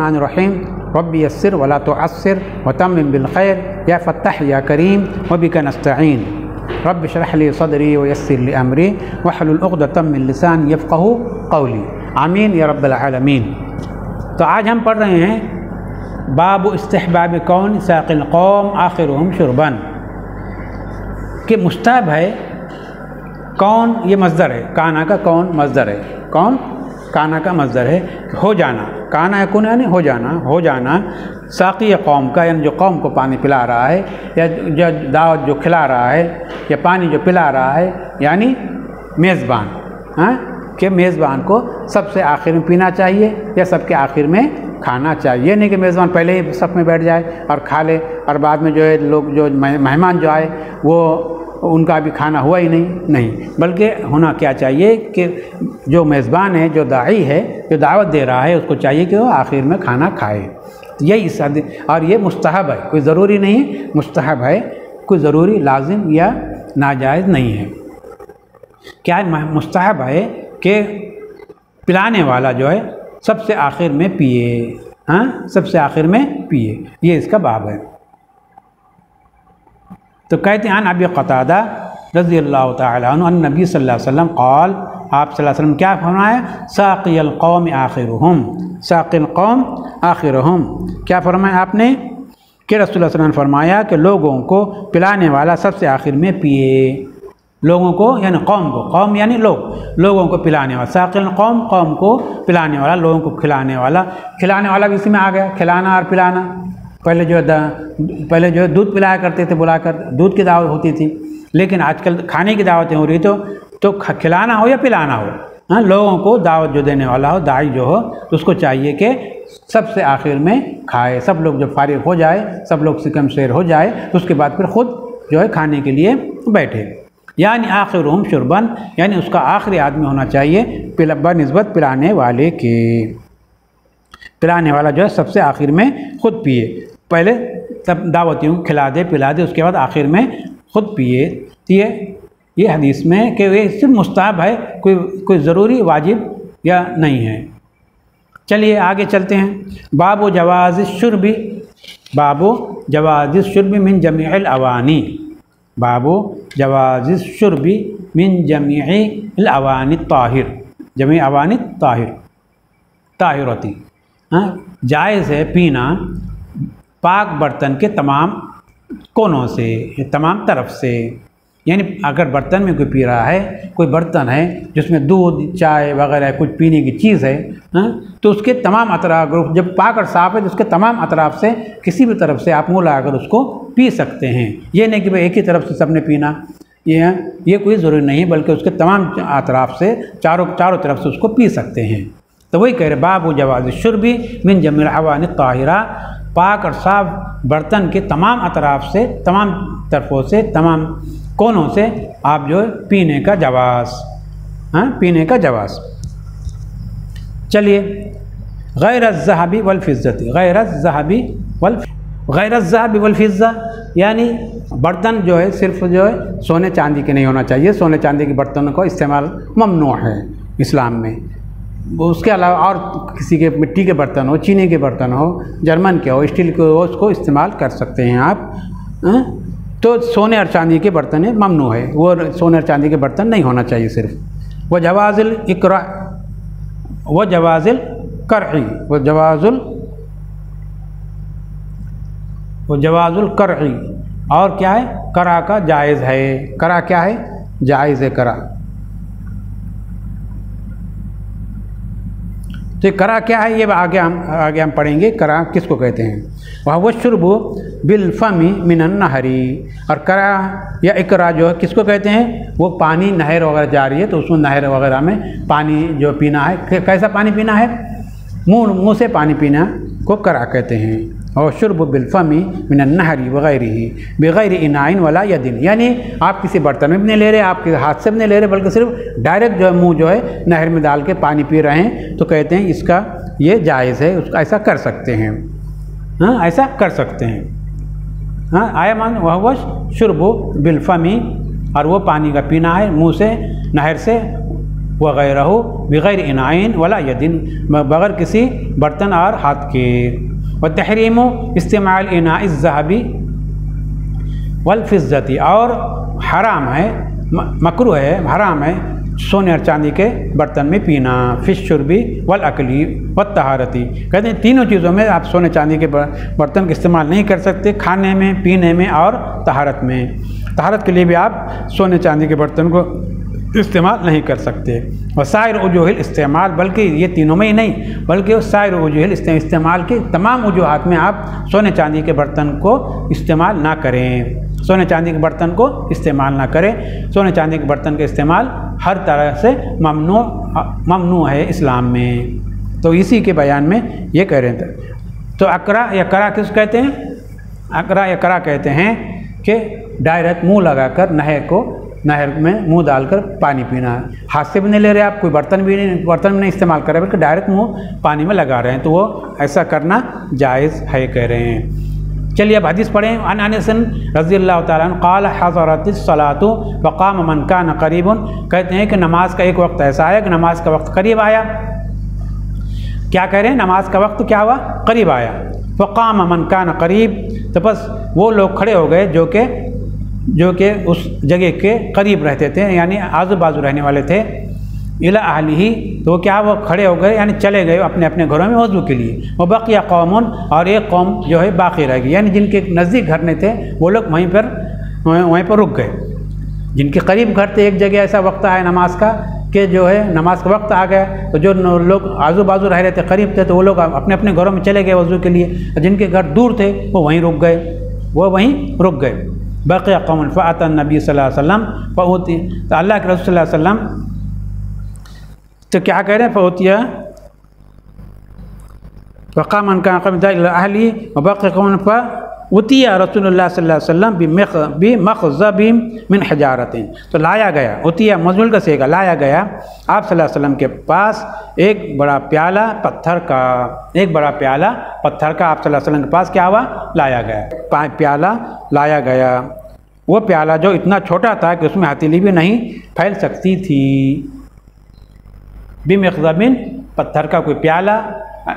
बिस्मिल्लाहिर्रहमानिर्रहीम रब्बि यस्सिर वला तुअस्सिर व तम्मिम बिल खैर या फत्ताह या करीम व बिका नस्तईन रब्बि इश्रह ली सदरी व यस्सिर ली अमरी वहलुल उक़दतम मिन लिसानी यफ़क़हू क़ौली आमीन या रब्बल आलमीन। तो आज हम पढ़ रहे हैं बाब इस्तिहबाब कौन साक़िल कौम आखिरुहुम शुरबन कि मुस्तहब है कौन, ये मज़दर है, काना का कौन मज़दर है, कौन काना का मज़दर है, हो जाना, काना यकुन यानी हो जाना साक़ी कौम का, यानी जो कौम को पानी पिला रहा है या जो दावत जो खिला रहा है या पानी जो पिला रहा है, यानी मेज़बान, हाँ कि मेज़बान को सबसे आखिर में पीना चाहिए या सबके आखिर में खाना चाहिए। नहीं कि मेज़बान पहले ही सब में बैठ जाए और खा ले और बाद में जो है लोग जो मेहमान जो आए वो उनका भी खाना हुआ ही नहीं, बल्कि होना क्या चाहिए कि जो मेज़बान है, जो दाई है, जो दावत दे रहा है, उसको चाहिए कि वो आखिर में खाना खाए। यही इस और ये मुस्तहब है, कोई ज़रूरी नहीं है, मुस्तहब है, कोई ज़रूरी लाजिम या नाजायज़ नहीं है। क्या मुस्तहब है कि पिलाने वाला जो है सबसे आखिर में पिए, हाँ सबसे आखिर में पिए, ये इसका बाब है। तो कहते हैं अबी क़तादा रज़ियल्लाहु तआला अन्हु अन्न नबी सल्लल्लाहु अलैहि वसल्लम क़ाल, आप सल्लल्लाहु अलैहि वसल्लम क्या फरमाया, साक़िल कौम आखिरुहुम, साक़िल कौम आखिरुहुम, क्या फरमाया आपने कि रसूलुल्लाह सल्लल्लाहु अलैहि वसल्लम ने फरमाया कि लोगों को पिलाने वाला सबसे आखिर में पिए, लोगों को यानी कौम को, कौम यानी लोगों को पिलाने वाला, साक़िल कौम, कौम को पिलाने वाला, लोगों को खिलाने वाला भी इसी में आ गया, खिलाना और पिलाना। पहले जो है दूध पिलाया करते थे, बुलाकर दूध की दावत होती थी, लेकिन आजकल खाने की दावतें हो रही, तो खिलाना हो या पिलाना हो, हाँ लोगों को दावत जो देने वाला हो, दाई जो हो, तो उसको चाहिए कि सबसे आखिर में खाए, सब लोग जब फारिग हो जाए, सब लोग सिकम शेर हो जाए, तो उसके बाद फिर ख़ुद जो है खाने के लिए बैठे। यानी आखिरुहुम शुरबन, यानी उसका आखिरी आदमी होना चाहिए बनिस्बत पिलाने वाले के, पिलाने वाला जो है सबसे आखिर में ख़ुद पिए, पहले तब दावतियों को खिला दे पिला दे, उसके बाद आखिर में ख़ुद पिए। तो ये हदीस में कि ये सिर्फ मुस्तहब है, कोई ज़रूरी वाजिब या नहीं है। चलिए आगे चलते हैं। बाबु जवाज़ शुर्बी, बाबु जवाज़ शुर्बी मिन जमीअल अवानी, बाबु जवाज़ शुर्बी मिन जमीअल अवानी ताहिर, जमी अवानी ताहिर होती, हाँ जायज़ है पीना पाक बर्तन के तमाम कोनों से, तमाम तरफ से, यानी अगर बर्तन में कोई पी रहा है, कोई बर्तन है जिसमें दूध चाय वगैरह कुछ पीने की चीज़ है, हाँ तो उसके तमाम अतराफ जब पाक और साफ़ है तो उसके तमाम अतराफ से किसी भी तरफ से आप मुँह लगाकर उसको पी सकते हैं। ये नहीं कि भाई एक ही तरफ से सबने पीना, ये कोई ज़रूरी नहीं है, बल्कि उसके तमाम अतराफ से चारों तरफ से उसको पी सकते हैं। तो वही कह रहे बाबु जवाज़ शुर्बी मिन जमीअल अवानी ताहिरा, पाक और साफ बर्तन के तमाम अतराफ से, तमाम तरफों से, तमाम कोनों से आप जो है पीने का जवाज़, हाँ पीने का जवाज़। चलिए गैर ज़हबी वल फिज़्ज़ती, गैर ज़हबी वल फिज़्ज़ा, यानी बर्तन जो है सिर्फ जो है सोने चांदी के नहीं होना चाहिए, सोने चांदी के बर्तनों का इस्तेमाल ममनू है इस्लाम में। उसके अलावा और किसी के मिट्टी के बर्तन हो, चीनी के बर्तन हो, जर्मन के हो, स्टील के हो, उसको इस्तेमाल कर सकते हैं आप, तो सोने और चांदी के बर्तन है ममनू है, वो सोने और चांदी के बर्तन नहीं होना चाहिए सिर्फ। वह जवाज़ुल इकरा, वह जवाज़ुल करई, वह जवाज़ुल करई, और क्या है करा का जायज़ है, करा क्या है जायज़ है करा। तो करा क्या है ये आगे हम पढ़ेंगे, करा किसको कहते हैं। वह शुरबु बिलफ़मी मिनन नहरी, और करा या इकरा जो है किसको कहते हैं, वो पानी नहर वगैरह जा रही है तो उसमें नहर वगैरह में पानी जो पीना है, कैसा पानी पीना है, मुँह से पानी पीना को करा कहते हैं। और शुरबु बिलफ़मी मिनन नहरी वगैरही बग़ैर इनाइन वला यदिन, यानी आप किसी बर्तन में भी नहीं ले रहे, आपके हाथ से भी नहीं ले रहे, बल्कि सिर्फ डायरेक्ट जो है मुँह जो है नहर में डाल के पानी पी रहे हैं, तो कहते हैं इसका ये जायज़ है, उसका ऐसा कर सकते हैं, हाँ ऐसा कर सकते हैं। हाँ आया मान वह शुरबु बिलफ़मी, और वो पानी का पीना है मुँह से नहर से वग़ैरह बग़ैर इनाइन वला यदिन, बग़ैर किसी बर्तन और हाथ के। व तहरीम इस्तेमाल इनाइ ज़हबी वल फ़िज़्ज़ती, और हराम है, मकरूह है, हराम है सोने और चांदी के बर्तन में पीना। फ़िश शुरबी वल अकली व तहारती, कहते हैं तीनों चीज़ों में आप सोने चांदी के बर्तन का इस्तेमाल नहीं कर सकते, खाने में, पीने में और तहारत में। तहारत के लिए भी आप सोने चांदी के बर्तन को इस्तेमाल नहीं कर सकते। और सायर वजूहिल इस्तेमाल, बल्कि ये तीनों में ही नहीं बल्कि सायर वजूहिल इस्तेमाल के तमाम वजूहात में आप सोने चांदी के बर्तन को इस्तेमाल ना करें, सोने चांदी के बर्तन को इस्तेमाल ना करें। सोने चांदी के बर्तन का इस्तेमाल हर तरह से ममनू है इस्लाम में। तो इसी के बयान में ये कह रहे थे। तो अकरा या करा किस कहते हैं? अकरा या करा कहते हैं कि डायरेक्ट मुंह लगाकर नहर में मुंह डालकर पानी पीना है। हाथ से भी नहीं ले रहे आप, कोई बर्तन में नहीं इस्तेमाल कर रहे, बल्कि डायरेक्ट मुंह पानी में लगा रहे हैं, तो वो ऐसा करना जायज़ है कह रहे हैं। चलिए अब हदीस पढ़ें। अन अनस रज़ियल्लाहु तआला अन्हु क़ाल हज़रतिस सलातु फ़क़ाम मन कान क़रीबुन, कहते हैं कि नमाज का एक वक्त ऐसा आया कि नमाज का वक्त करीब आया। क्या कह रहे हैं? नमाज का वक्त क्या हुआ? करीब आया। फ़क़ाम मन कान क़रीब, तो बस वो लोग खड़े हो गए जो कि उस जगह के करीब रहते थे, यानी आजू बाजू रहने वाले थे। इला अहलिही, तो क्या वो खड़े हो गए, यानी चले गए अपने अपने घरों में वज़ू के लिए। वह बक़िया कौमुन, और एक कौम जो है बाकी रह गई, यानी जिनके नज़दीक घर नहीं थे वो लोग वहीं पर रुक गए। जिनके करीब घर थे, एक जगह ऐसा वक्त आया नमाज का कि जो है नमाज का वक्त आ गया, तो जो लोग आजू बाजू रह रहे थे, करीब थे, तो वो लोग अपने अपने घरों में चले गए वज़ू के लिए। जिनके घर दूर थे वो वहीं रुक गए। बक़िया कौमुन फ़अतन नबी सल्लल्लाहु अलैहि वसल्लम फ़ऊती, तो अल्लाह के रसूल सल्लल्लाहु अलैहि वसल्लम तो क्या कह रहे हैं? फ़ऊतिया फ़क़ाम मन कान क़रीबन इला अहली व बक़िया कौमुन फ़ऊतिया रसूलुल्लाह सल्लल्लाहु अलैहि वसल्लम बिमख़ज़बिन मिन हिजारतिन, तो लाया गया, उतिया मज़मूल का सेगा, लाया गया आप सल्लल्लाहु अलैहि वसल्लम के पास एक बड़ा प्याला पत्थर का आप सल्लल्लाहु अलैहि वसल्लम के पास क्या हुआ? लाया गया, प्याला लाया गया। वो प्याला जो इतना छोटा था कि उसमें हथेली भी नहीं फैल सकती थी। बिमख़ज़बिन, पत्थर का कोई प्याला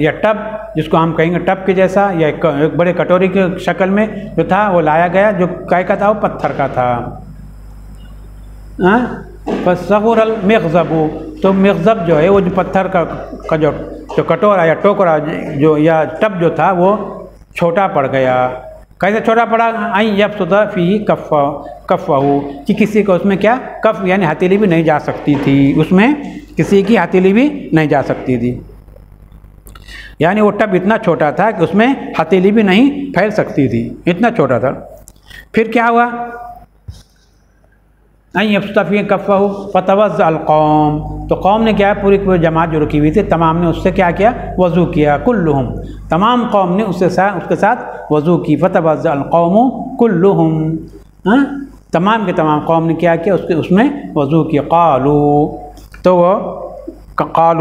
या टब, जिसको हम कहेंगे टब के जैसा, या एक बड़े कटोरी के शक्ल में जो था वो लाया गया, जो काय का था? वो पत्थर का था। फ़सग़ुरल मिग़ज़बु, तो मिग़ज़ब जो है वो जो पत्थर का जो कटोरा या टोकरा जो या टब जो था वो छोटा पड़ गया। कैसे छोटा पड़ा? आई यबसुता फ़ीही कफ़्फ़हु, कि किसी को उसमें क्या कफ़ यानी हथेली भी नहीं जा सकती थी, उसमें किसी की हथेली भी नहीं जा सकती थी। यानी वो टब इतना छोटा था कि उसमें हथेली भी नहीं फैल सकती थी, इतना छोटा था। फिर क्या हुआ? आई यबसुता कफ़्फ़हु फ़तवज़्ज़अल कौम, तो कौम ने क्या, पूरी जमात जो रुकी हुई थी तमाम ने उससे क्या किया? वज़ू किया। कुल्लुहुम, तमाम कौम ने उसके साथ वज़ू की। फ़तवज़्ज़अल कौमु कुल्लुहुम, तमाम के तमाम कौम ने क्या किया? उसमें वज़ू किया। क़ालू,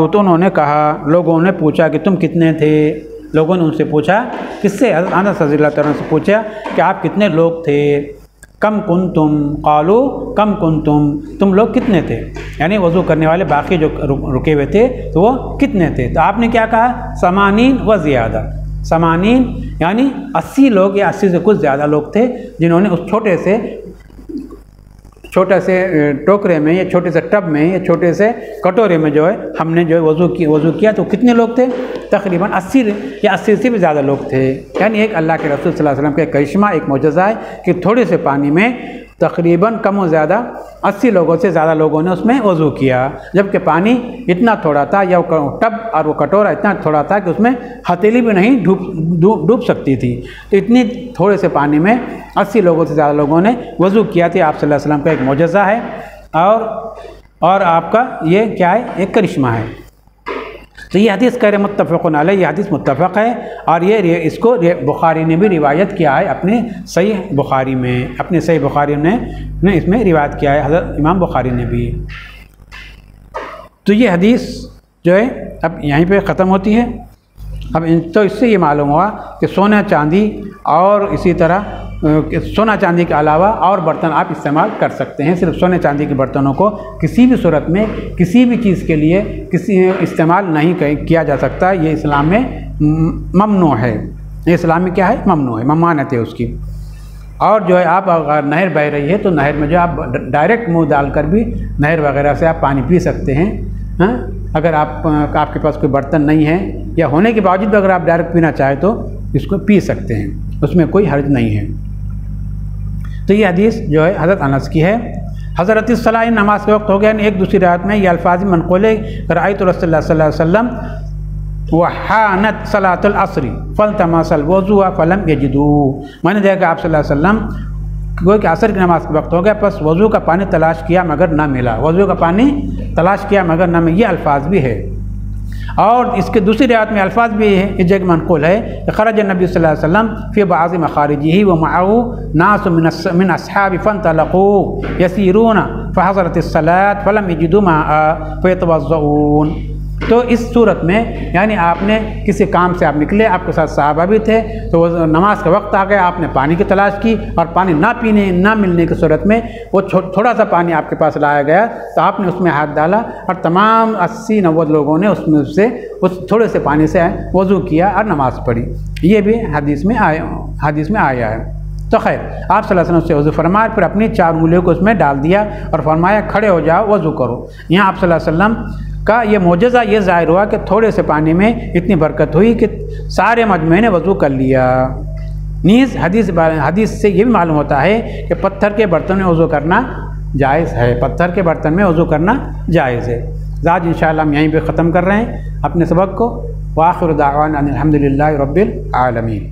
तो उन्होंने कहा, लोगों ने पूछा कि तुम कितने थे? लोगों ने उनसे पूछा, किससे? अनस रज़ियल्लाहु अन्हु से पूछा कि आप कितने लोग थे? कम कुंतुम, क़ालू कम कुंतुम, तुम लोग कितने थे? यानी वज़ू करने वाले बाकी जो रुके हुए थे तो वो कितने थे? तो आपने क्या कहा? समानीन व ज़ियादा। समानीन यानी 80 लोग या 80 से कुछ ज़्यादा लोग थे, जिन्होंने उस छोटे से टोकरे में या छोटे से टब में या छोटे से कटोरे में जो है हमने जो है वज़ू किया। तो कितने लोग थे? तकरीबन 80 या 80 से भी ज़्यादा लोग थे। यानी एक अल्लाह के रसूल सल्लल्लाहु अलैहि वसल्लम का करिश्मा, एक मोजज़ा है कि थोड़े से पानी में तकरीबन कम व ज़्यादा 80 लोगों से ज़्यादा लोगों ने उसमें वज़ू किया, जबकि पानी इतना थोड़ा था या टब और वो कटोरा इतना थोड़ा था कि उसमें हथेली भी नहीं डूब सकती थी। तो इतनी थोड़े से पानी में 80 लोगों से ज़्यादा लोगों ने वज़ू किया थे। आप सल्लल्लाहु अलैहि वसल्लम का एक मोजज़ा है और आपका ये क्या है? एक करिश्मा है। तो ये हदीस कह रहे मुत्तफ़क़ुन अलैह, ये हदीस मुत्तफ़क़ है और ये इसको बुखारी ने भी रिवायत किया है अपने सहीह बुखारी में, अपने सहीह बुखारी ने इसमें रिवायत किया है हज़रत इमाम बुखारी ने भी। तो ये हदीस जो है अब यहीं पे ख़त्म होती है। अब तो इससे ये मालूम हुआ कि सोना चांदी और इसी तरह सोना चांदी के अलावा और बर्तन आप इस्तेमाल कर सकते हैं। सिर्फ सोने चांदी के बर्तनों को किसी भी सूरत में किसी भी चीज़ के लिए इस्तेमाल नहीं किया जा सकता। ये इस्लाम में ममनू है। ये इस्लाम में क्या है? ममनू है, ममानत है उसकी। और जो है आप अगर नहर बह रही है तो नहर में जो आप डायरेक्ट मुँह डालकर भी नहर वगैरह से आप पानी पी सकते हैं। हाँ, अगर आपके पास कोई बर्तन नहीं है या होने के बावजूद अगर आप डायरेक्ट पीना चाहें तो इसको पी सकते हैं, उसमें कोई हर्ज नहीं है। तो ये हदीस जो है हज़रत अनस की है। हज़रत सलाह नमाज के वक्त हो गया। एक दूसरी रात में ये अल्फाज मनक़ूल रायत रसूलुल्लाह सल्लल्लाहु अलैहि वसल्लम वहानत सलातुल असरी फल्तमसल वज़ू फ़लम यजिदू। मैंने देखा आप सल्लल्लाहु अलैहि वसल्लम कोई कि असर की नमाज का वक्त हो गया, बस वज़ू का पानी तलाश किया मगर ना मिला, वज़ू का पानी तलाश किया मगर ना मिला। ये अल्फाज भी है। और इसके दूसरी रिवायत में अल्फाज भी है, इस जगह मनक़ूल है कि खरज नबी सल्लल्लाहु अलैहि वसल्लम फ़ी बाज़ि मखारिजिही व मअहू नास मिन अस्हाबि फंतलक़ू यसीरून फ़हज़रतिस सलात फ़लम यजिदू माअ फ़यतवज़्ज़ऊन। तो इस सूरत में यानी आपने किसी काम से आप निकले, आपके साथ सहाबा भी थे, तो नमाज का वक्त आ गया, आपने पानी की तलाश की और पानी ना मिलने की सूरत में वो थोड़ा सा पानी आपके पास लाया गया तो आपने उसमें हाथ डाला और तमाम 80-90 लोगों ने उसमें से उस थोड़े से पानी से वज़ू किया और नमाज़ पढ़ी। ये भी हदीस में आया है। तो खैर आप सल्लल्लाहु अलैहि वसल्लम से वज़ू फरमाया, फिर अपनी 4 उंगलियों को उसमें डाल दिया और फरमाया खड़े हो जाओ, वज़ू करो। यहाँ आप सल्लल्लाहु अलैहि वसल्लम का ये मोजज़ा ये ज़ाहिर हुआ कि थोड़े से पानी में इतनी बरकत हुई कि सारे मजमे ने वज़ू कर लिया। नीज़ हदीस से ये भी मालूम होता है कि पत्थर के बर्तन में वज़ू करना जायज़ है, पत्थर के बर्तन में वज़ू करना जायज़ है। आज इंशाअल्लाह हम यहीं पे ख़त्म कर रहे हैं अपने सबक को। व आखिरु दाअवाना अनिल हम्दुलिल्लाहि रब्बिल आलमीन।